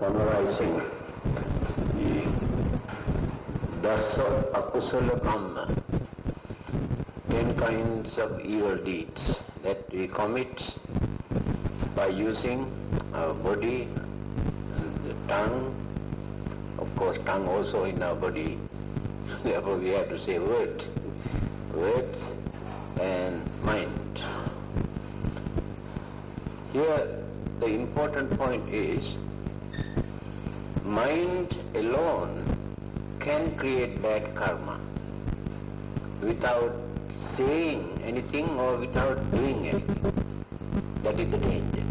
summarizing the Dasa Akusala Kamma, 10 kinds of evil deeds that we commit by using our body, the tongue, of course tongue also in our body, therefore we have to say words and mind. Here the important point is, mind alone can create bad karma without saying anything or without doing anything. That is the danger.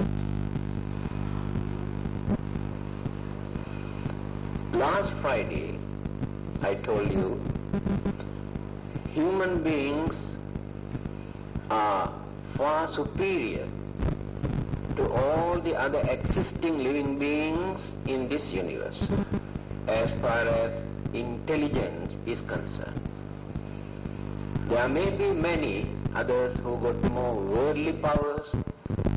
Last Friday I told you human beings are far superior to all the other existing living beings in this universe as far as intelligence is concerned. There may be many others who got more worldly powers,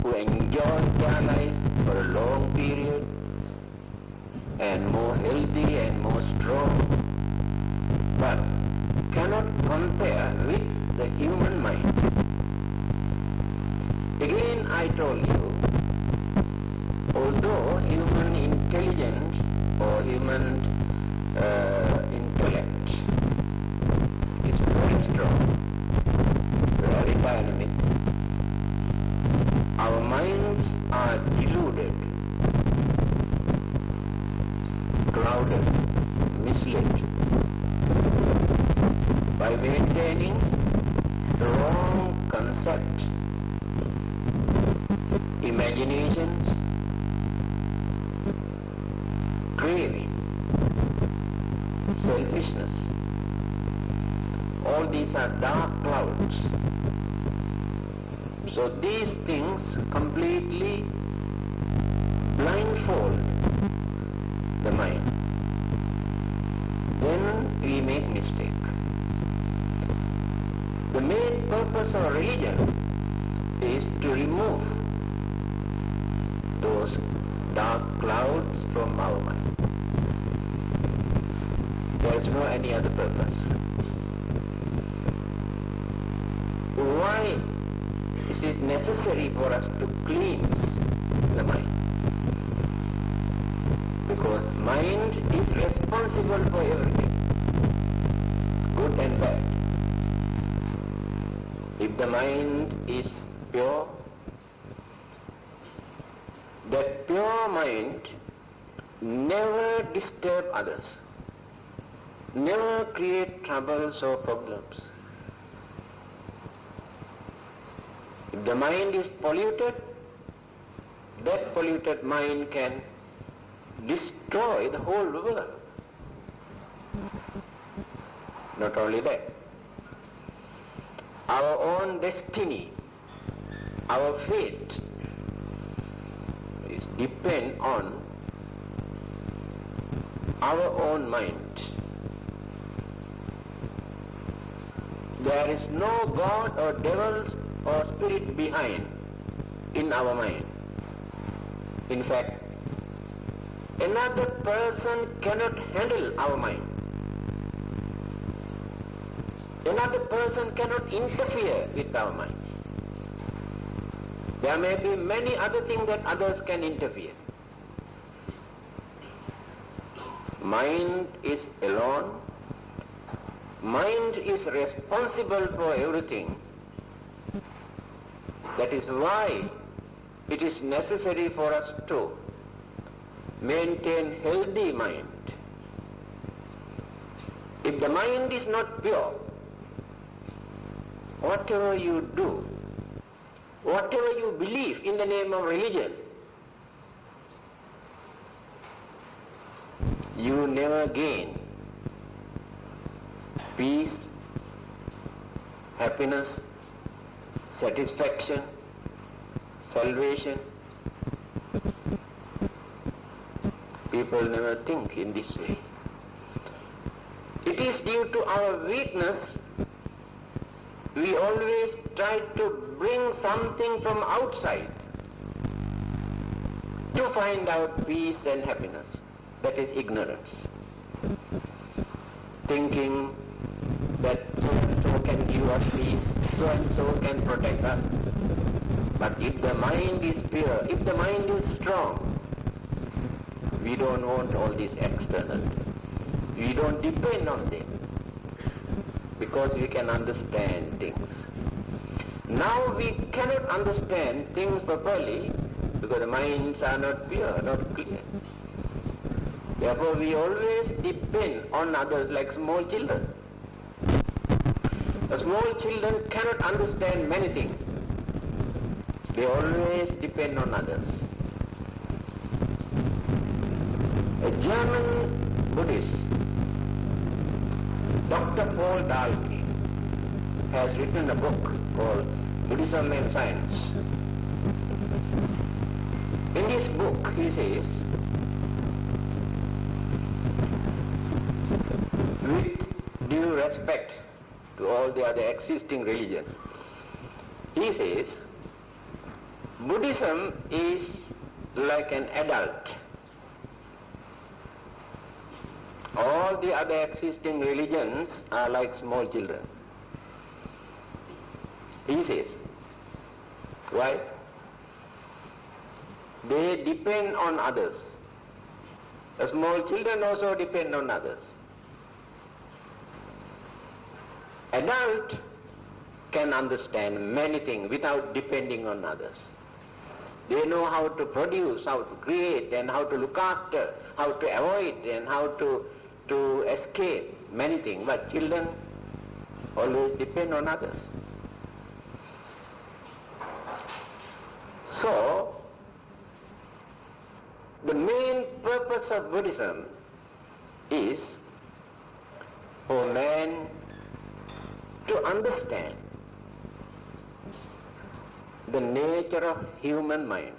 who enjoy their life for a long period and more healthy and more strong, but cannot compare with the human mind. Again I told you, although human intelligence or human intellect is very strong, very dynamic, our minds are deluded, clouded, misled by maintaining the wrong concept, imaginations, craving, selfishness. All these are dark clouds. So these things completely blindfold the mind. Then we make mistake. The main purpose of religion is to remove those dark clouds from our mind. There is no any other purpose. Why is it necessary for us to cleanse the mind? Because mind is responsible for everything, good and bad. If the mind is pure, that pure mind never disturb others, never create troubles or problems. If the mind is polluted, that polluted mind can destroy the whole world. Not only that, our own destiny, our fate is depend on our own mind. There is no God or devil or spirit behind in our mind. In fact, another person cannot handle our mind. Another person cannot interfere with our mind. There may be many other things that others can interfere. Mind is alone. Mind is responsible for everything. That is why it is necessary for us to maintain healthy mind. If the mind is not pure, whatever you do, whatever you believe in the name of religion, you never gain peace, happiness, satisfaction, salvation. People never think in this way. It is due to our weakness we always try to bring something from outside to find out peace and happiness. That is ignorance. Thinking that so-and-so can give us peace, so-and-so can protect us. But if the mind is pure, if the mind is strong, we don't want all these external. We don't depend on them because we can understand things. Now we cannot understand things properly because the minds are not pure, not clear. Therefore we always depend on others like small children. The small children cannot understand many things. They always depend on others. A German Buddhist, Dr. Paul Dahlke, has written a book called Buddhism and Science. In this book he says, with due respect to all the other existing religions, he says, Buddhism is like an adult. All the other existing religions are like small children. He says, why? They depend on others. The small children also depend on others. Adult can understand many things without depending on others. They know how to produce, how to create, and how to look after, how to avoid, and how to escape many things. But children always depend on others. So, the main purpose of Buddhism is for man to understand the nature of human mind.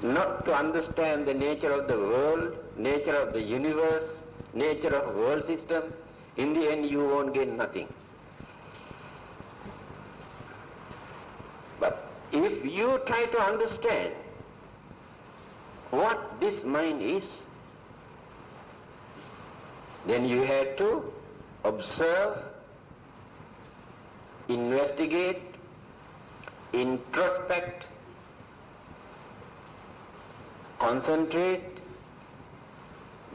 Not to understand the nature of the world, nature of the universe, nature of world system. In the end you won't gain nothing. But if you try to understand what this mind is, then you have to observe, investigate, introspect, concentrate,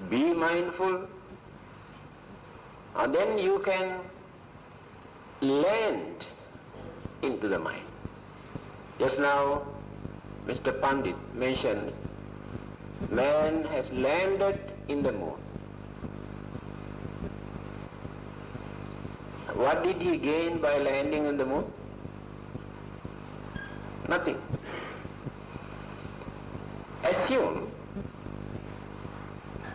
be mindful, and then you can land into the mind. Just now Mr. Pandit mentioned man has landed in the moon. What did he gain by landing in the moon? Nothing. Assume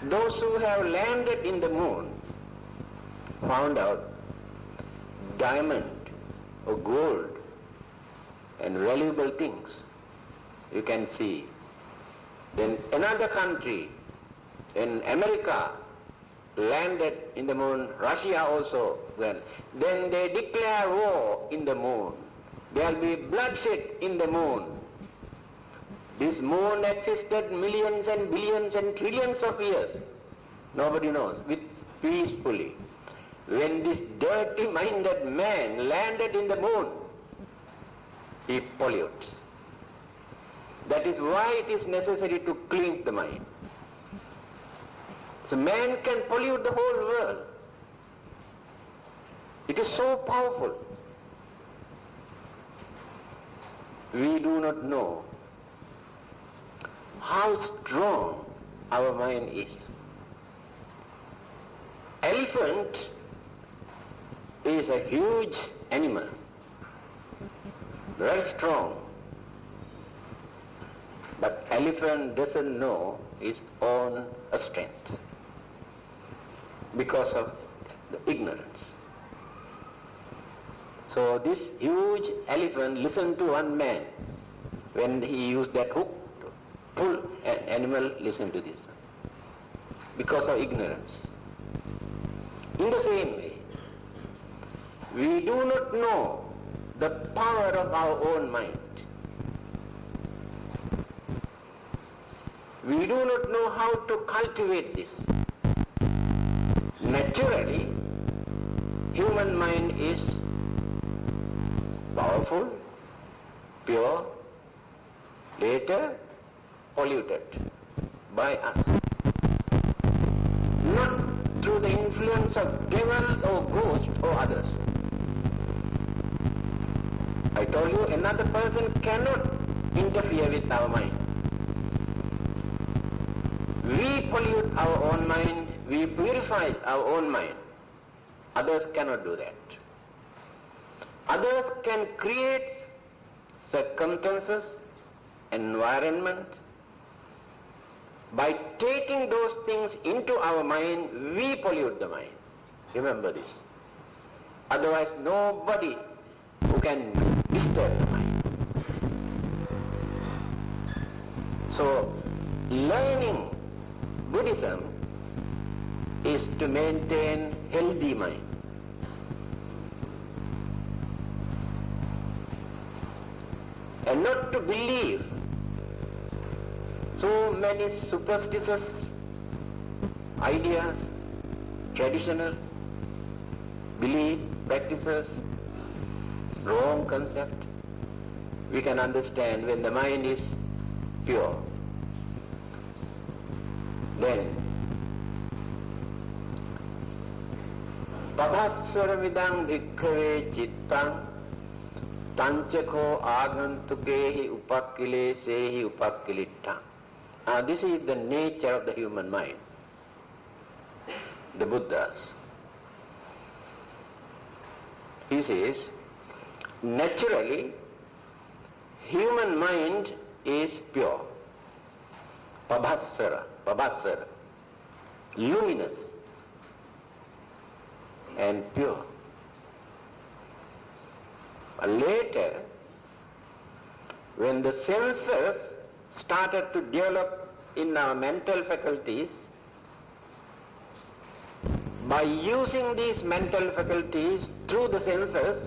those who have landed in the moon found out diamond or gold and valuable things. You can see. Then another country in America landed in the moon, Russia also. Then they declare war in the moon. There will be bloodshed in the moon. This moon existed millions and billions and trillions of years. Nobody knows. Peacefully. When this dirty-minded man landed in the moon, he pollutes. That is why it is necessary to cleanse the mind. So man can pollute the whole world. It is so powerful. We do not know how strong our mind is. Elephant is a huge animal, very strong. But elephant doesn't know its own strength because of the ignorance. So this huge elephant listened to one man when he used that hook to pull an animal, listen to this, because of ignorance. In the same way, we do not know the power of our own mind. We do not know how to cultivate this. Naturally, human mind is powerful, pure, later polluted by us. Not through the influence of devil or ghost or others. I told you another person cannot interfere with our mind. We pollute our own mind, we purify our own mind. Others cannot do that. Others can create circumstances, environment. By taking those things into our mind, we pollute the mind. Remember this. Otherwise, nobody who can disturb the mind. So, learning Buddhism is to maintain healthy mind. And not to believe so many superstitious ideas, traditional belief, practices, wrong concept. We can understand when the mind is pure. Then, Pabhaswaramidang bhikkhave chittang tanchako agantukehi upakkilesehi upakkilittang. This is the nature of the human mind, the Buddhas. He says, naturally, human mind is pure, pabhasara, luminous and pure. Later, when the senses started to develop in our mental faculties, by using these mental faculties through the senses,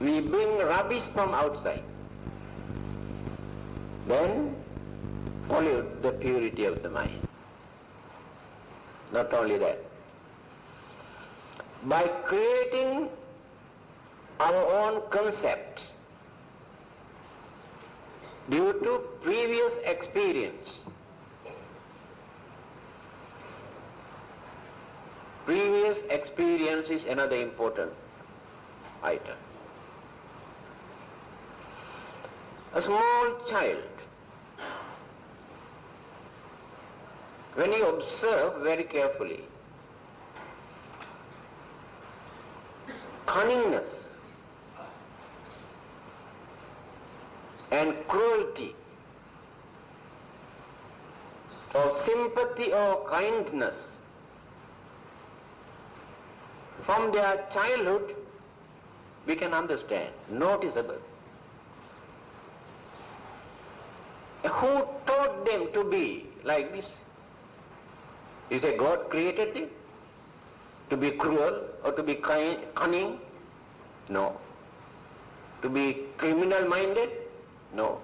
we bring rubbish from outside. Then pollute the purity of the mind. Not only that, by creating our own concept due to previous experience. Previous experience is another important item. A small child, when you observe very carefully, cunningness and cruelty or sympathy or kindness from their childhood, we can understand, noticeable. Who taught them to be like this? Is it God created them to be cruel or to be cunning? No. To be criminal-minded? No.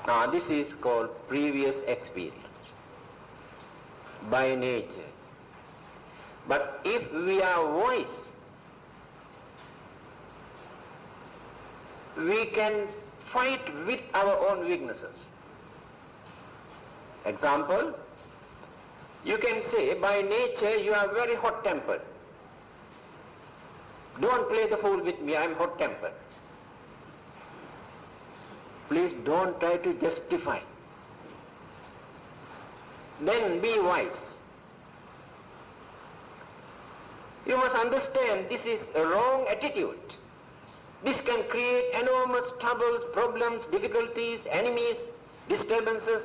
Now this is called previous experience by nature. But if we are wise, we can fight with our own weaknesses. Example, you can say by nature you are very hot-tempered. Don't play the fool with me, I am hot-tempered. Please don't try to justify. Then be wise. You must understand this is a wrong attitude. This can create enormous troubles, problems, difficulties, enemies, disturbances.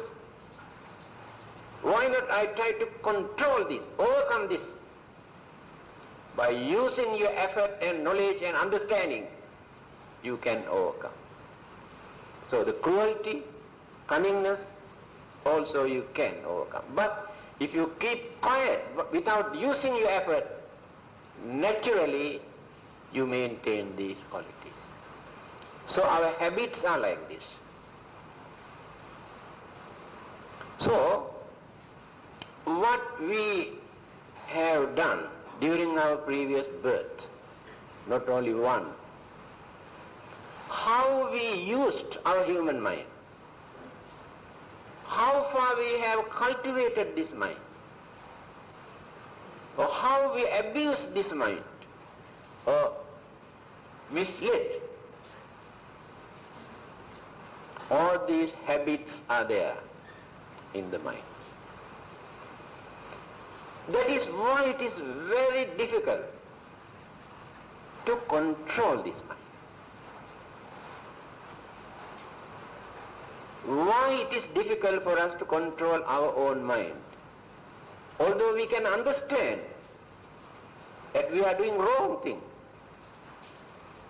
Why not I try to control this, overcome this? By using your effort and knowledge and understanding, you can overcome. So the cruelty, cunningness, also you can overcome. But if you keep quiet without using your effort, naturally you maintain these qualities. So our habits are like this. So, what we have done during our previous birth, not only one, how we used our human mind, how far we have cultivated this mind, or how we abuse this mind, or misled. All these habits are there in the mind. That is why it is very difficult to control this mind. Why it is difficult for us to control our own mind? Although we can understand that we are doing wrong thing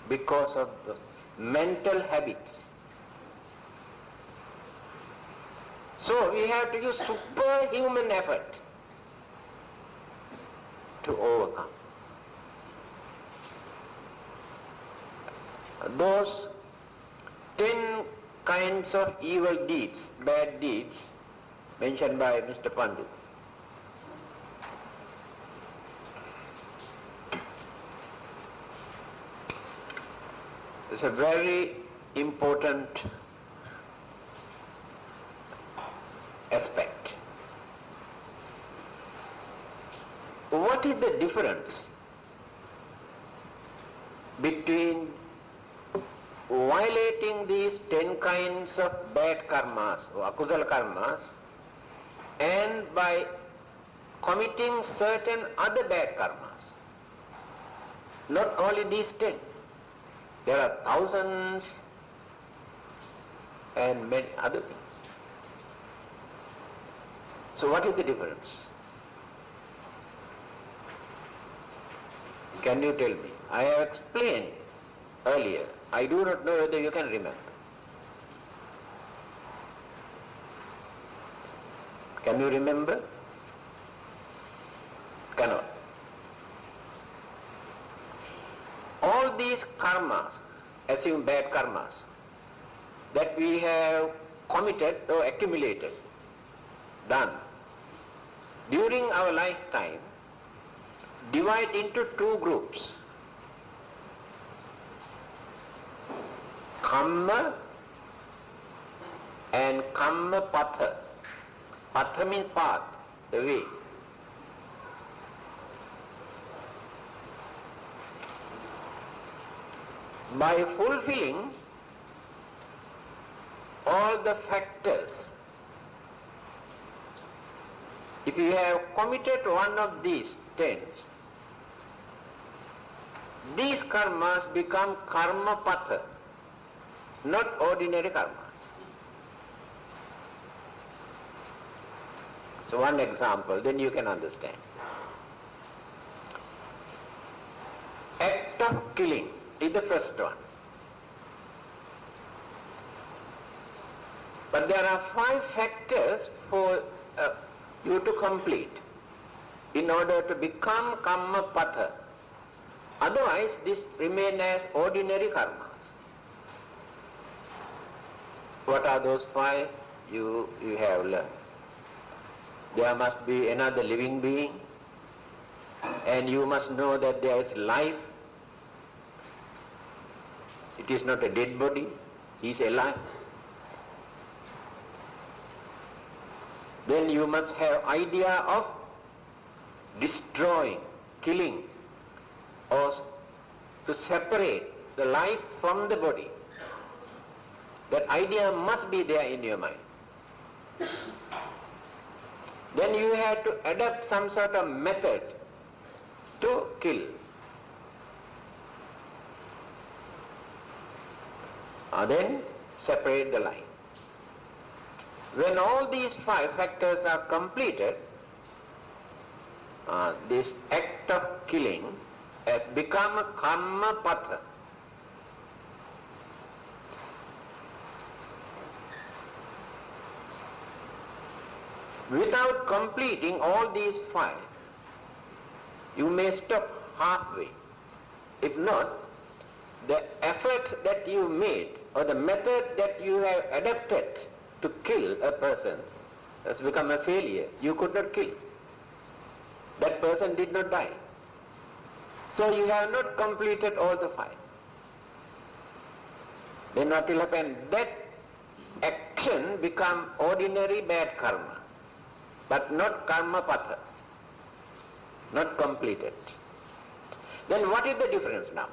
because of the mental habits. So we have to use superhuman effort to overcome. Those 10 kinds of evil deeds, bad deeds, mentioned by Mr. Pandu. It's a very important aspect. What is the difference between violating these 10 kinds of bad karmas or akusala karmas and by committing certain other bad karmas? Not only these 10. There are thousands and many other things. So what is the difference? Can you tell me? I have explained earlier. I do not know whether you can remember. Can you remember? Cannot. All these karmas, assume bad karmas, that we have committed or accumulated, done, during our lifetime, divide into 2 groups. Kamma and Kamma Patha. Patha means path, the way. By fulfilling all the factors, if you have committed one of these 10, these karmas become karma patha, not ordinary karma. So one example, then you can understand. Act of killing is the first one. But there are 5 factors for you to complete in order to become karma patha. Otherwise, this remain as ordinary karma. What are those 5 you have learned? There must be another living being, and you must know that there is life. It is not a dead body, he is alive. Then you must have idea of destroying, killing, or to separate the life from the body. That idea must be there in your mind. Then you have to adopt some sort of method to kill. Then separate the life. When all these 5 factors are completed, this act of killing has become a karma patha. Without completing all these 5, you may stop halfway. If not, the effort that you made or the method that you have adopted to kill a person has become a failure. You could not kill. That person did not die. So you have not completed all the 5. Then what will happen? That action become ordinary bad karma, but not karma patha, not completed. Then what is the difference now?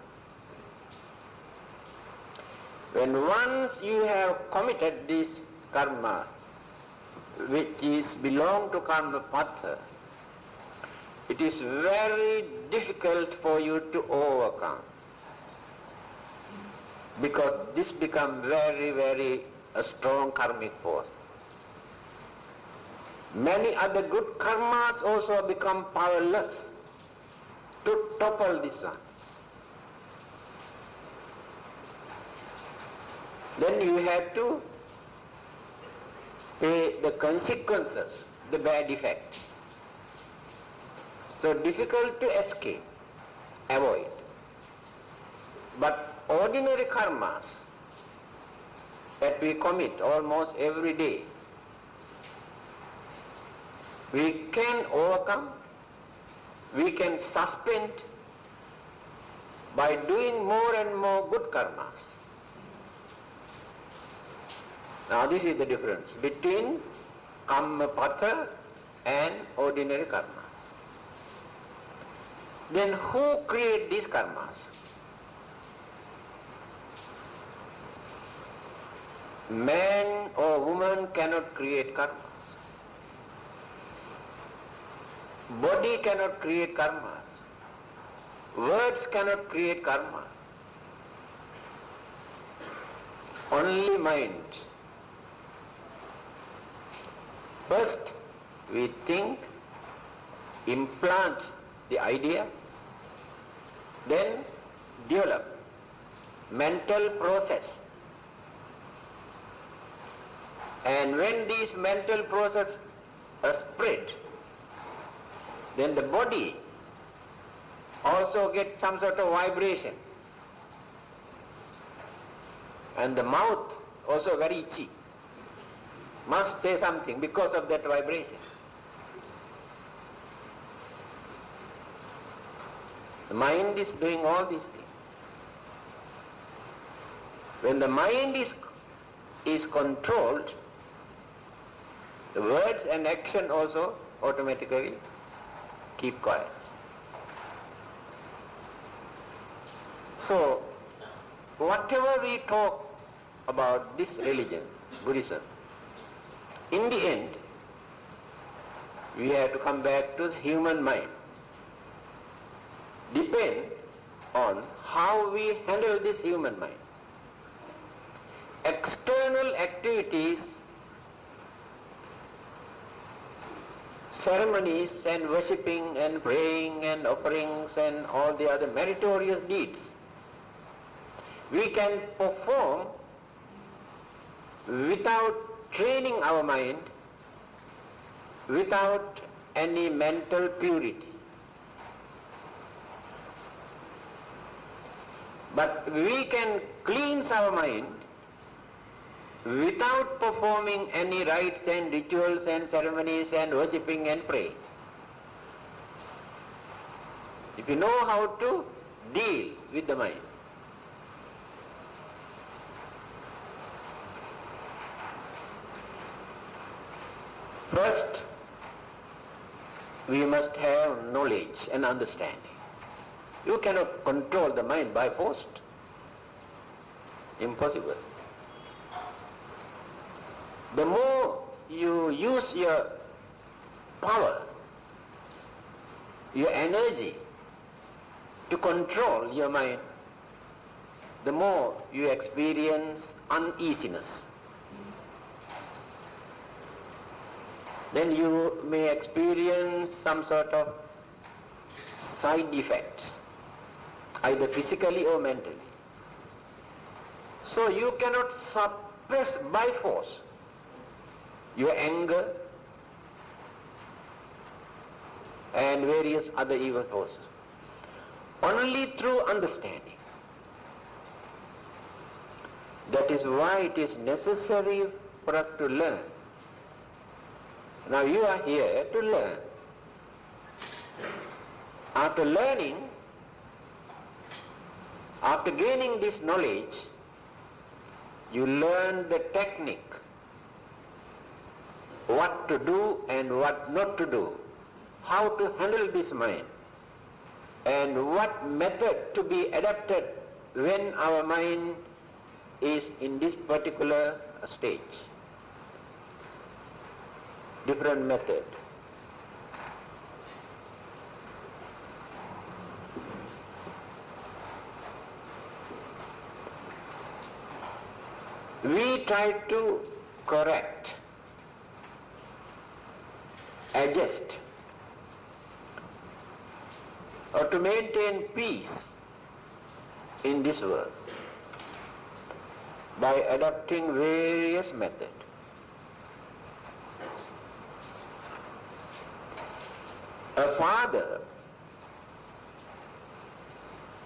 When once you have committed this karma, which is belong to karma patha, it is very difficult for you to overcome, because this becomes very, very a strong karmic force. Many other good karmas also become powerless to topple this one. Then you have to pay the consequences, the bad effect. So difficult to escape, avoid. But ordinary karmas that we commit almost every day, we can overcome, we can suspend by doing more and more good karmas. Now this is the difference between karma patha and ordinary karma. Then who create these karmas? Man or woman cannot create karmas. Body cannot create karmas. Words cannot create karma. Only mind. First, we think, implant the idea, then develop mental process. And when these mental process are spread, then the body also gets some sort of vibration. And the mouth also very itchy, must say something because of that vibration. The mind is doing all these things. When the mind is controlled, the words and action also automatically keep quiet. So, whatever we talk about this religion, Buddhism, in the end, we have to come back to the human mind. Depend on how we handle this human mind. External activities, ceremonies and worshipping and praying and offerings and all the other meritorious deeds, we can perform without training our mind, without any mental purity. But we can cleanse our mind without performing any rites and rituals and ceremonies and worshipping and praying. If you know how to deal with the mind. First, we must have knowledge and understanding. You cannot control the mind by force. Impossible. The more you use your power, your energy to control your mind, the more you experience uneasiness. Then you may experience some sort of side effects, either physically or mentally. So you cannot suppress by force your anger and various other evil forces. Only through understanding. That is why it is necessary for us to learn Now you are here to learn. After learning, after gaining this knowledge, you learn the technique, what to do and what not to do, how to handle this mind, and what method to be adapted when our mind is in this particular stage. Different method. We try to correct, adjust, or to maintain peace in this world by adopting various methods. A father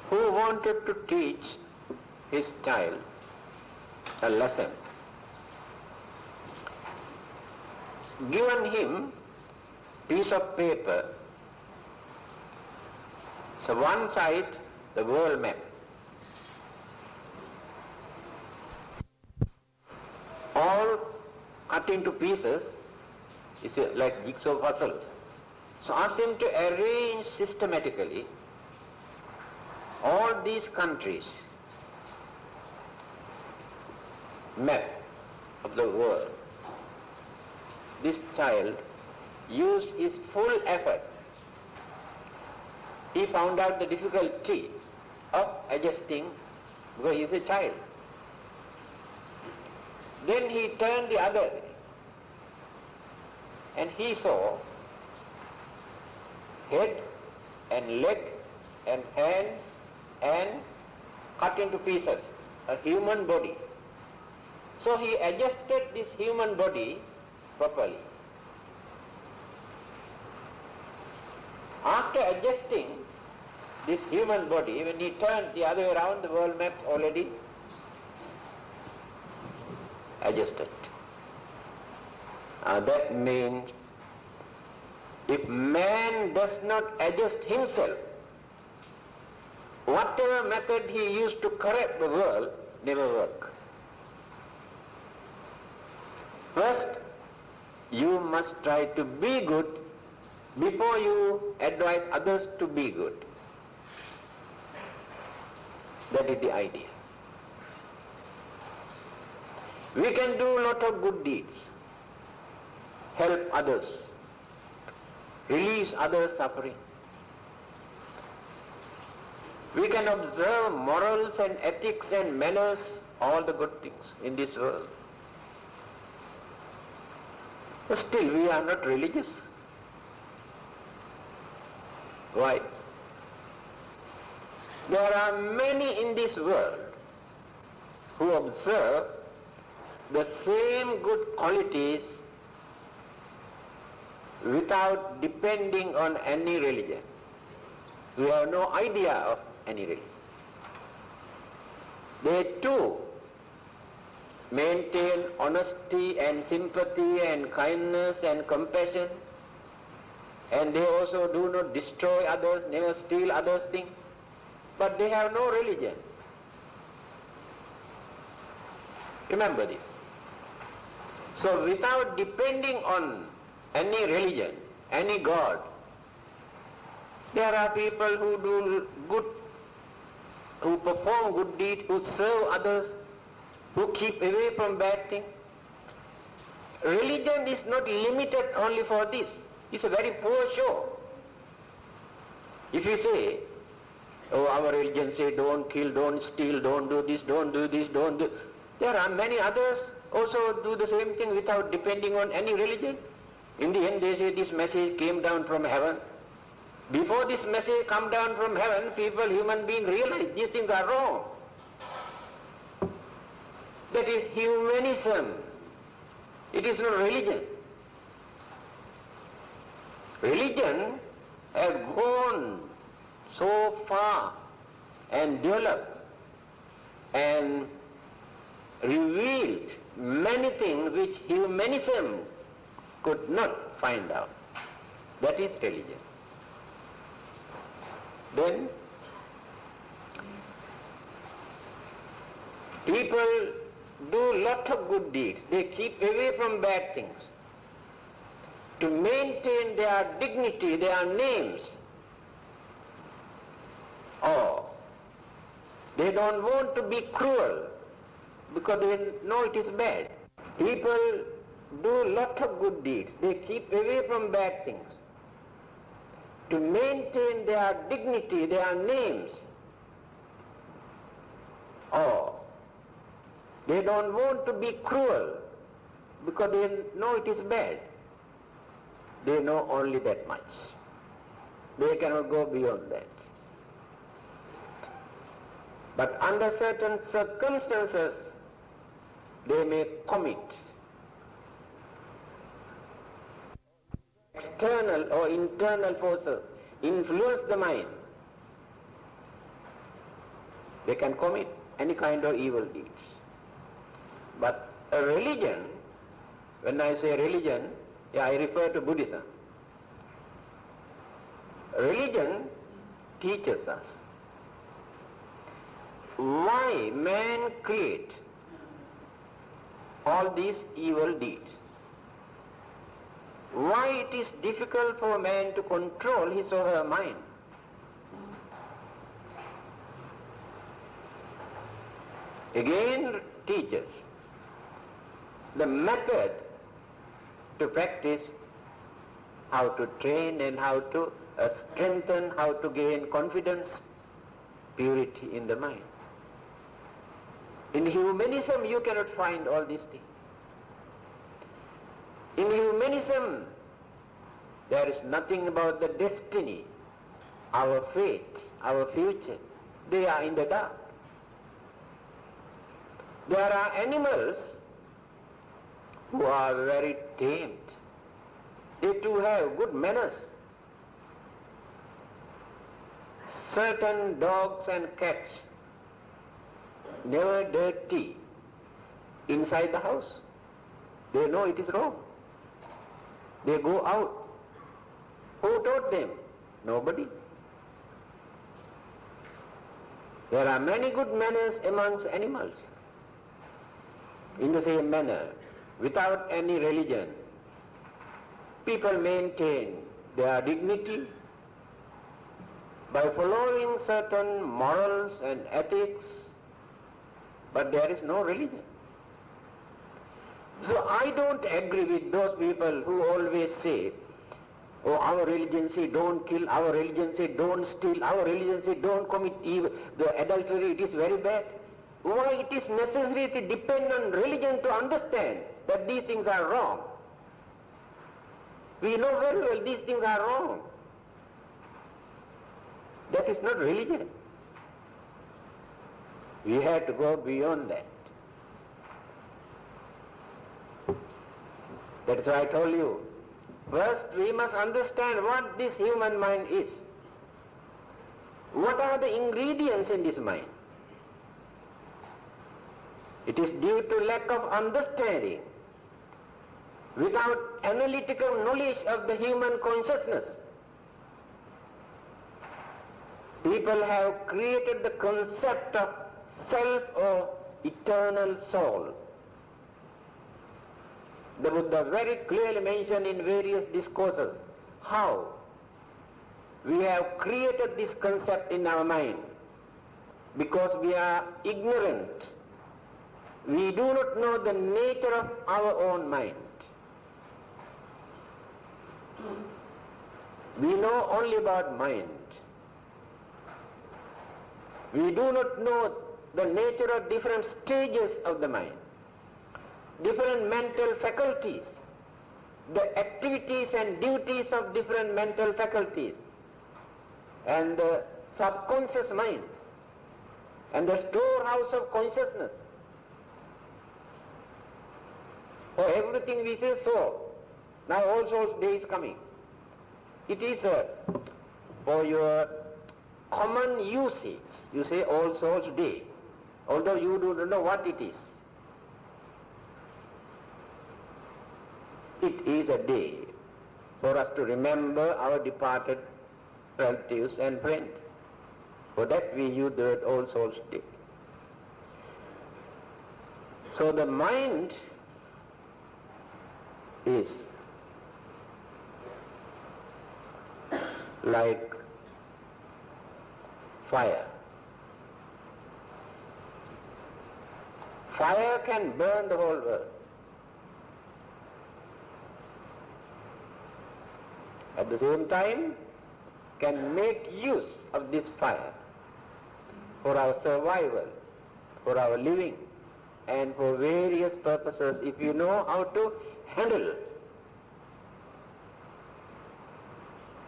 who wanted to teach his child a lesson, given him piece of paper, so one side the world map, all cut into pieces, is like jigsaw puzzle. So ask him to arrange systematically all these countries, map of the world. This child used his full effort. He found out the difficulty of adjusting because he is a child. Then he turned the other way and he saw head and leg and hands and cut into pieces, a human body. So he adjusted this human body properly. After adjusting this human body, when he turned the other way around, the world map already adjusted. That means if man does not adjust himself, whatever method he used to correct the world never work. First, you must try to be good before you advise others to be good. That is the idea. We can do a lot of good deeds, help others, release others' suffering. We can observe morals and ethics and manners, all the good things in this world. But still we are not religious. Why? There are many in this world who observe the same good qualities without depending on any religion. We have no idea of any religion. They too maintain honesty and sympathy and kindness and compassion, and they also do not destroy others, never steal others' things, but they have no religion. Remember this. So without depending on any religion, any God, there are people who do good, who perform good deeds, who serve others, who keep away from bad things. Religion is not limited only for this. It's a very poor show. If you say, oh, our religion say don't kill, don't steal, don't do this, don't do this, don't do... There are many others also do the same thing without depending on any religion. In the end they say this message came down from heaven. Before this message come down from heaven, people, human beings realize these things are wrong. That is humanism. It is not religion. Religion has gone so far and developed and revealed many things which humanism could not find out. That is religion. Then people do lot of good deeds. They keep away from bad things to maintain their dignity, their names. Or they don't want to be cruel because they know it is bad. People do lot of good deeds. They keep away from bad things to maintain their dignity, their names. Or they don't want to be cruel because they know it is bad. They know only that much. They cannot go beyond that. But under certain circumstances, they may commit external or internal forces influence the mind. They can commit any kind of evil deeds. But a religion, when I say religion, I refer to Buddhism. Religion teaches us why man create all these evil deeds. Why it is difficult for man to control his or her mind. Again teaches the method to practice, how to train and how to strengthen, how to gain confidence, purity in the mind. In humanism you cannot find all these things. In humanism there is nothing about the destiny, our fate, our future. They are in the dark. There are animals who are very tamed. They too have good manners. Certain dogs and cats never dirty inside the house. They know it is wrong. They go out. Who taught them? Nobody. There are many good manners amongst animals. In the same manner, without any religion, people maintain their dignity by following certain morals and ethics, but there is no religion. So I don't agree with those people who always say, oh, our religion say don't kill, our religion say don't steal, our religion say don't commit evil, the adultery, it is very bad. Why it is necessary to depend on religion to understand that these things are wrong? We know very well these things are wrong. That is not religion. We have to go beyond that. That is why I told you, first we must understand what this human mind is. What are the ingredients in this mind? It is due to lack of understanding. Without analytical knowledge of the human consciousness, people have created the concept of self or eternal soul. The Buddha very clearly mentioned in various discourses how we have created this concept in our mind because we are ignorant. We do not know the nature of our own mind. We know only about mind. We do not know the nature of different stages of the mind, different mental faculties, the activities and duties of different mental faculties, and the subconscious mind, and the storehouse of consciousness. For everything we say so. Now All Souls Day is coming. It is for your common usage. You say All Souls Day, although you do not know what it is. It is a day for us to remember our departed relatives and friends. For that we use the word All Souls Day. So the mind is like fire. Fire can burn the whole world. At the same time, can make use of this fire for our survival, for our living, and for various purposes if you know how to handle it.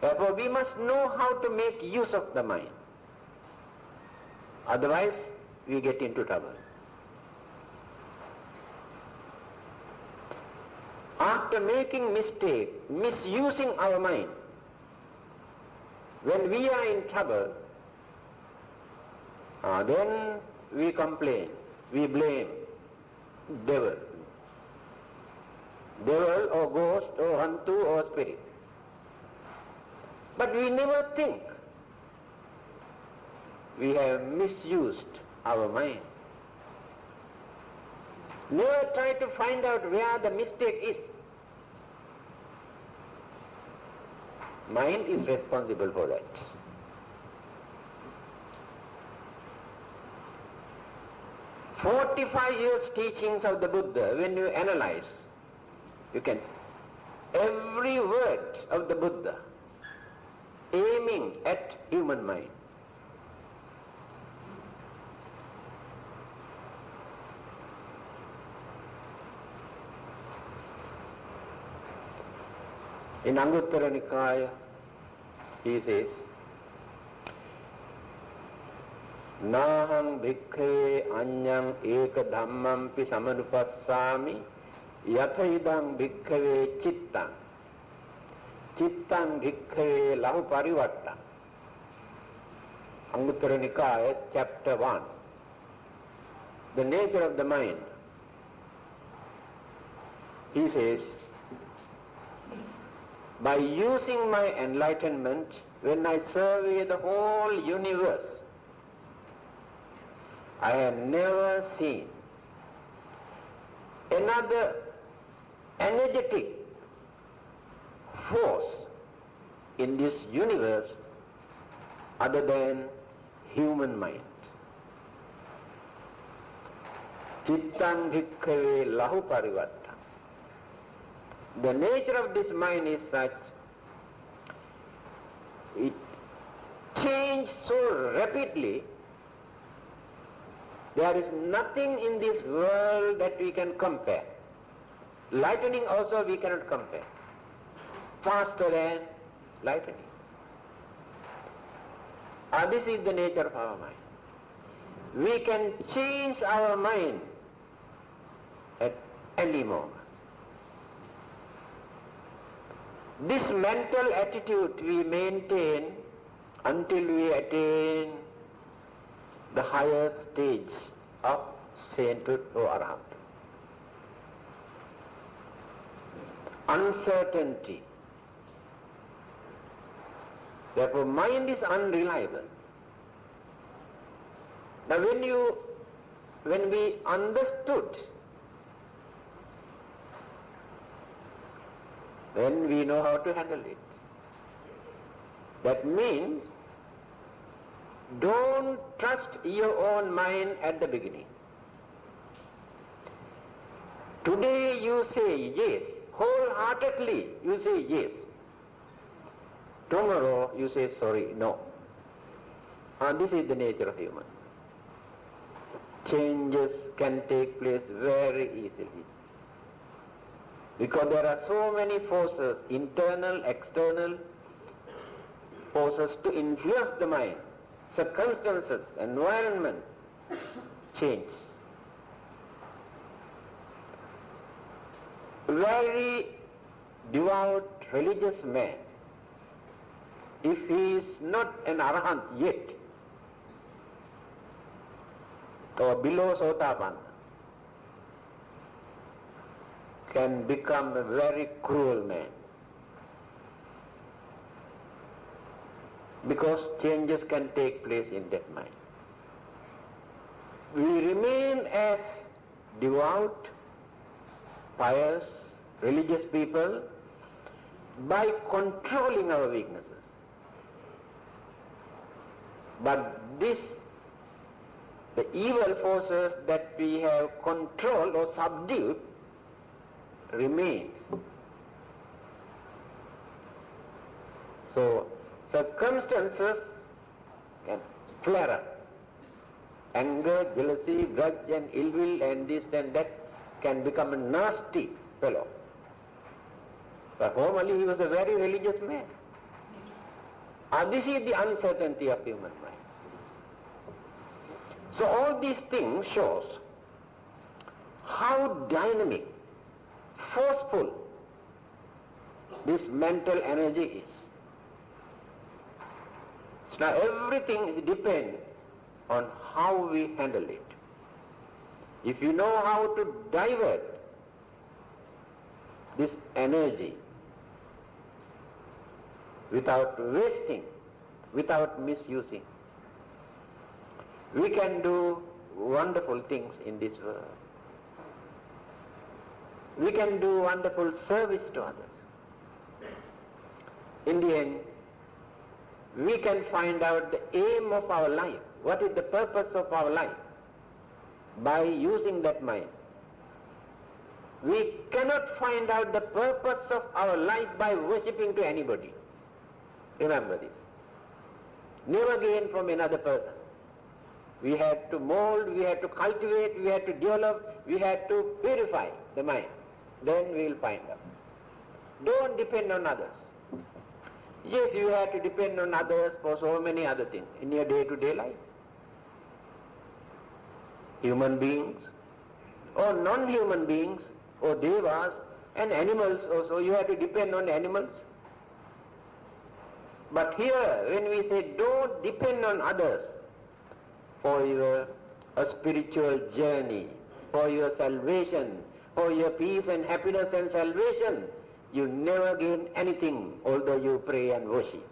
Therefore, we must know how to make use of the mind. Otherwise, we get into trouble. After making mistake, misusing our mind, when we are in trouble, then we complain, we blame devil or ghost or hantu or spirit. But we never think we have misused our mind. Never try to find out where the mistake is. Mind is responsible for that. "45 years teachings of the Buddha, when you analyze, you can every word of the Buddha aiming at human mind. In Anguttara Nikaya, he says, "Naham bhikkhave anyam eka dhammampi samanupassami yatha idam bhikkhave chittam chittam bhikkhave lahu parivattam." Anguttara Nikaya, chapter 1. The nature of the mind. He says, by using my enlightenment, when I survey the whole universe, I have never seen another energetic force in this universe other than human mind. Chittam bhikkhave lahu parivatta. The nature of this mind is such, it changed so rapidly, there is nothing in this world that we can compare. Lightning also we cannot compare. Faster than lightning. This is the nature of our mind. We can change our mind at any moment. This mental attitude we maintain until we attain the higher stage of sainthood or arahant. Uncertainty. Therefore, mind is unreliable. Now, when we understood, then we know how to handle it. That means, don't trust your own mind at the beginning. Today you say yes, wholeheartedly you say yes. Tomorrow you say sorry, no. This is the nature of human. Changes can take place very easily. Because there are so many forces, internal, external forces to influence the mind. Circumstances, environment change. Very devout religious man, if he is not an arahant yet, or below Sotapanna, can become a very cruel man. because changes can take place in that mind. We remain as devout, pious, religious people by controlling our weaknesses. But the evil forces that we have controlled or subdued remains. So circumstances can flare up. Anger, jealousy, grudge and ill will and this and that can become a nasty fellow. But formerly he was a very religious man. And this is the uncertainty of human mind. So all these things shows how dynamic, forceful this mental energy is. So now everything depends on how we handle it. If you know how to divert this energy without wasting, without misusing, we can do wonderful things in this world. We can do wonderful service to others. In the end, we can find out the aim of our life. What is the purpose of our life? By using that mind. We cannot find out the purpose of our life by worshipping to anybody. Remember this. Never gain from another person. We have to mold, we have to cultivate, we have to develop, we have to purify the mind. Then we will find out. Don't depend on others. Yes, you have to depend on others for so many other things in your day-to-day life. Human beings, or non-human beings, or devas, and animals also, you have to depend on animals. But here, when we say don't depend on others for your spiritual journey, for your salvation, for your peace and happiness and salvation, you never gain anything although you pray and worship.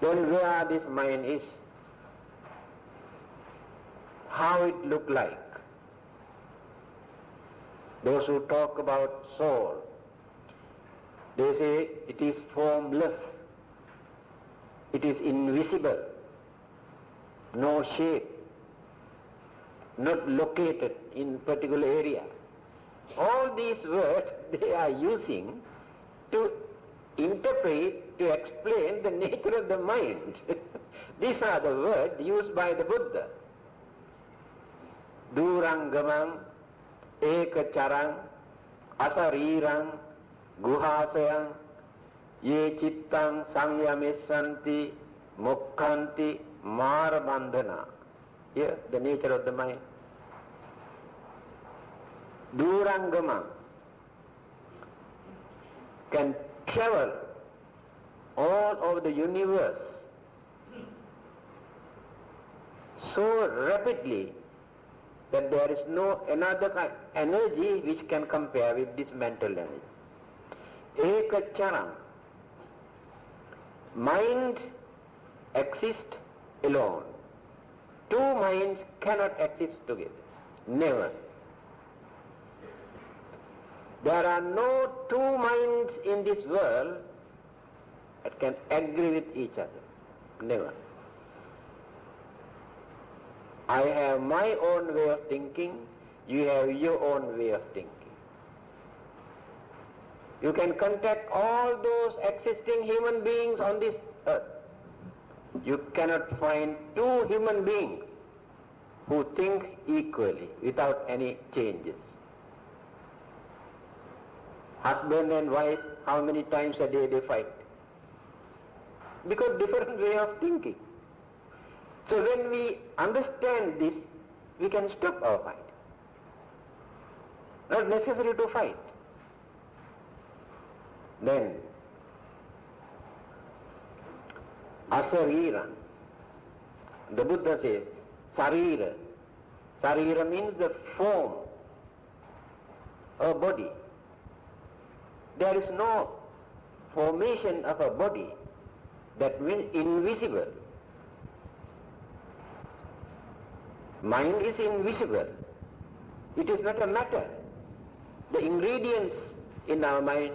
Then where this mind is, how it look like. Those who talk about soul, they say it is formless, it is invisible, no shape, not located in particular area. All these words they are using to interpret, to explain the nature of the mind. These are the words used by the Buddha. Durangamam, ekacharam, asarirang, guhasayang, ye chittang samyamissanti, mukhanti, marabandhana. Here, the nature of the mind. Durangama can travel all over the universe so rapidly that there is no another energy which can compare with this mental energy. Ekacharam. Mind exists alone. Two minds cannot exist together. Never. There are no two minds in this world that can agree with each other. Never. I have my own way of thinking, you have your own way of thinking. You can contact all those existing human beings on this earth. You cannot find two human beings who think equally without any changes. Husband and wife, how many times a day they fight? Because different way of thinking. So when we understand this, we can stop our fight. Not necessary to fight. Then, asarira. The Buddha says, sarira. Sarira means the form. a body. There is no formation of a body that means invisible. Mind is invisible. It is not a matter. The ingredients in our mind.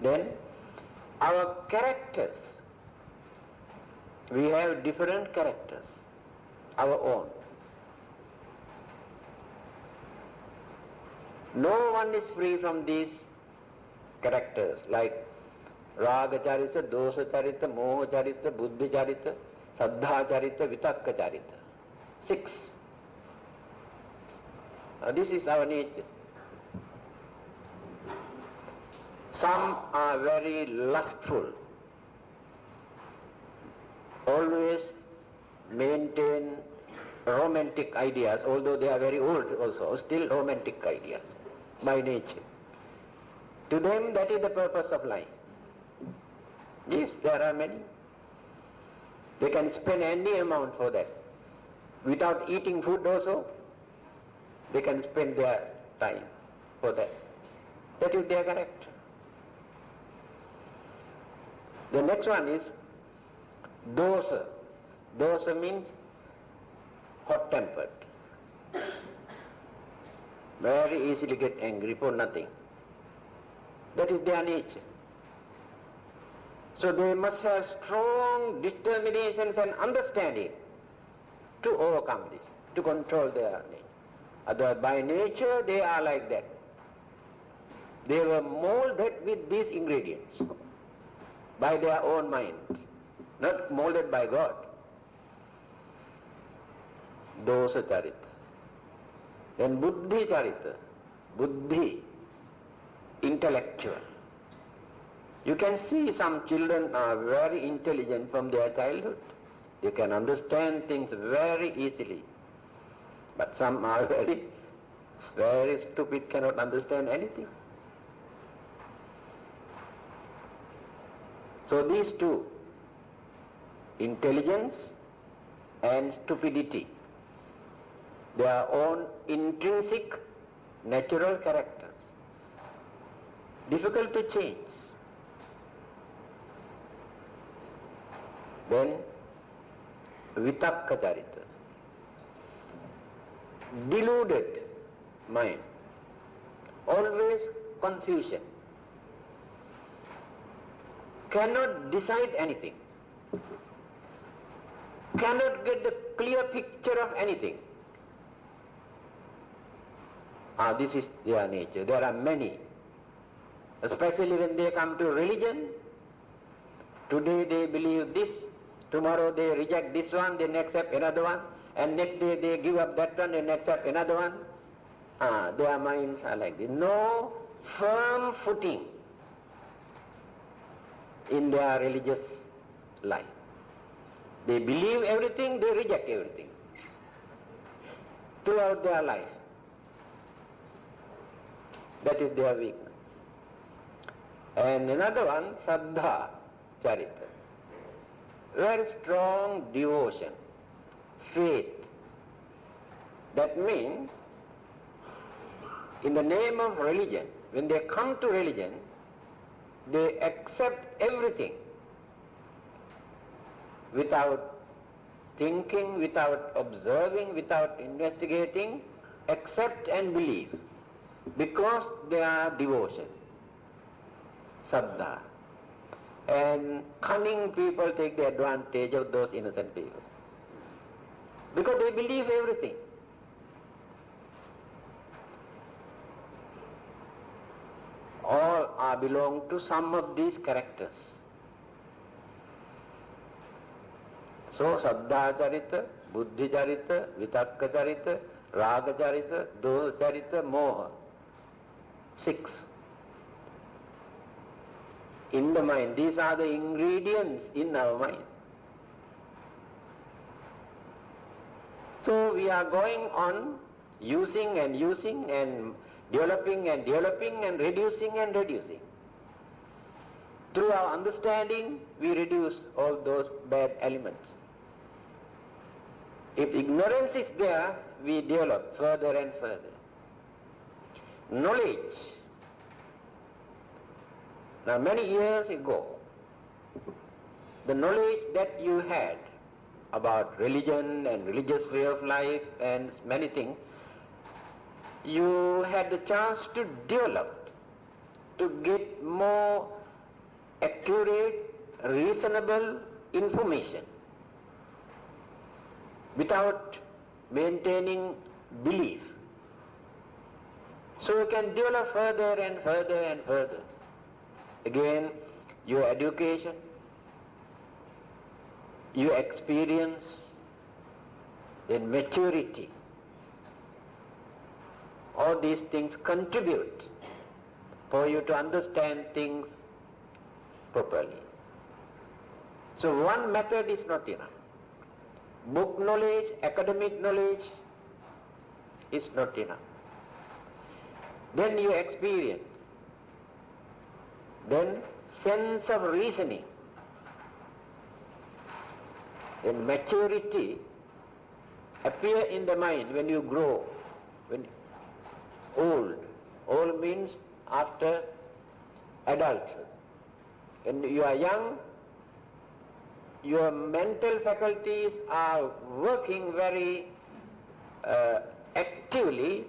Then our characters. We have different characters, our own. No one is free from these characters like Raga Charita, Dosa Charita, Moha Charita, Buddhi Charita, Saddha Charita, Vitakka Charita. 6. This is our nature. Some are very lustful, always maintain romantic ideas, although they are very old also, still romantic ideas by nature. To them that is the purpose of life. Yes, there are many. They can spend any amount for that. Without eating food also, they can spend their time for that. That is their character. The next one is dosa. Dosa means hot-tempered. Very easily get angry for nothing. That is their nature. So they must have strong determinations and understanding to overcome this, to control their nature. Otherwise, by nature, they are like that. They were molded with these ingredients by their own minds, not molded by God. Dosa Charita. Then Buddhi Charita. Buddhi, intellectual. You can see some children are very intelligent from their childhood. They can understand things very easily. But some are very, very stupid, cannot understand anything. So these two, intelligence and stupidity, their own intrinsic natural characters, difficult to change. Then Vitakka Charita, deluded mind, always confusion, cannot decide anything, cannot get the clear picture of anything. This is their nature. There are many, especially when they come to religion. Today they believe this, tomorrow they reject this one, then accept another one, and next day they give up that one and accept another one. Their minds are like this. No firm footing in their religious life. They believe everything, they reject everything throughout their life. That is their weakness. And another one, Saddha Charita. Very strong devotion, faith. That means, in the name of religion, when they come to religion, they accept everything without thinking, without observing, without investigating, accept and believe, because they are devotion, Saddha. And cunning people take the advantage of those innocent people, because they believe everything. All belong to some of these characters. So Saddha Charita, Buddhi Charita, Vitakka Charita, Raga Charita, Dosa Charita, Moha. 6. In the mind, these are the ingredients in our mind. So we are going on using and developing and reducing and reducing. Through our understanding, we reduce all those bad elements. If ignorance is there, we develop further and further. Knowledge. Now many years ago, the knowledge that you had about religion and religious way of life and many things, you had the chance to develop, to get more accurate, reasonable information without maintaining belief. So you can develop further and further and further. Again, your education, your experience, then maturity, all these things contribute for you to understand things properly. So one method is not enough. Book knowledge, academic knowledge is not enough. Then your experience, then sense of reasoning, then maturity appear in the mind when you grow, when old. Old means after adulthood. When you are young, your mental faculties are working very actively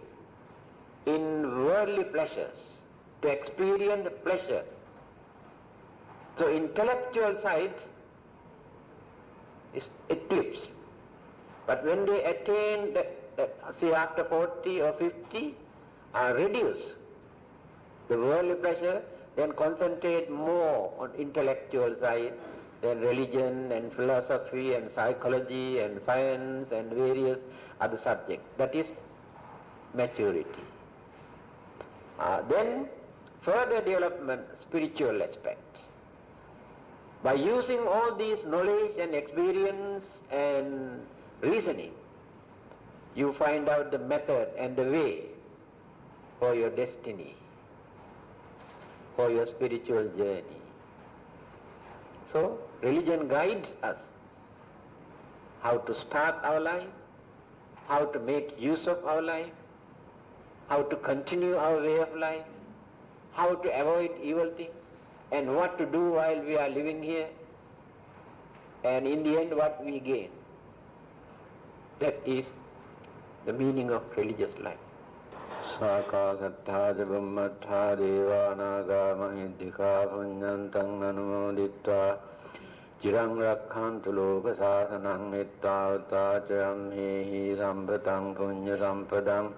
in worldly pleasures, to experience pleasure. So intellectual side is eclipsed. But when they attain say after 40 or 50, reduce the worldly pleasure, then concentrate more on intellectual side, then religion and philosophy and psychology and science and various other subjects. That is maturity. Then further development, spiritual aspects. By using all these knowledge and experience and reasoning, you find out the method and the way for your destiny, for your spiritual journey. So, religion guides us how to start our life, how to make use of our life, how to continue our way of life, how to avoid evil things, and what to do while we are living here, and in the end what we gain. That is the meaning of religious life. Sākāsattā ca devānāgā mahiddhikā puññantang anumoditvā cirang rakkhantu loka sāsanang ittavata cammehi sampatang puñña sampadang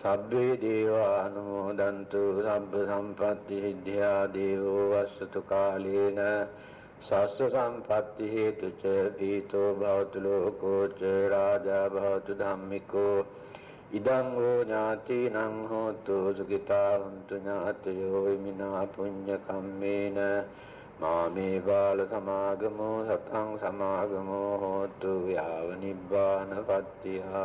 sabbe deva anumodantu sabba sampatti siddhya devo vassatu kālena sassa sampatti hetu ca pīto bhavatu loko ca rāja bhavatu dhammiko idang o ñātīnaṁ hotu sukitā huntu ñātayo imina puñña kammena māme bāla samāgamo sataṁ samāgamo hotu yāva nibbāna pattiyā.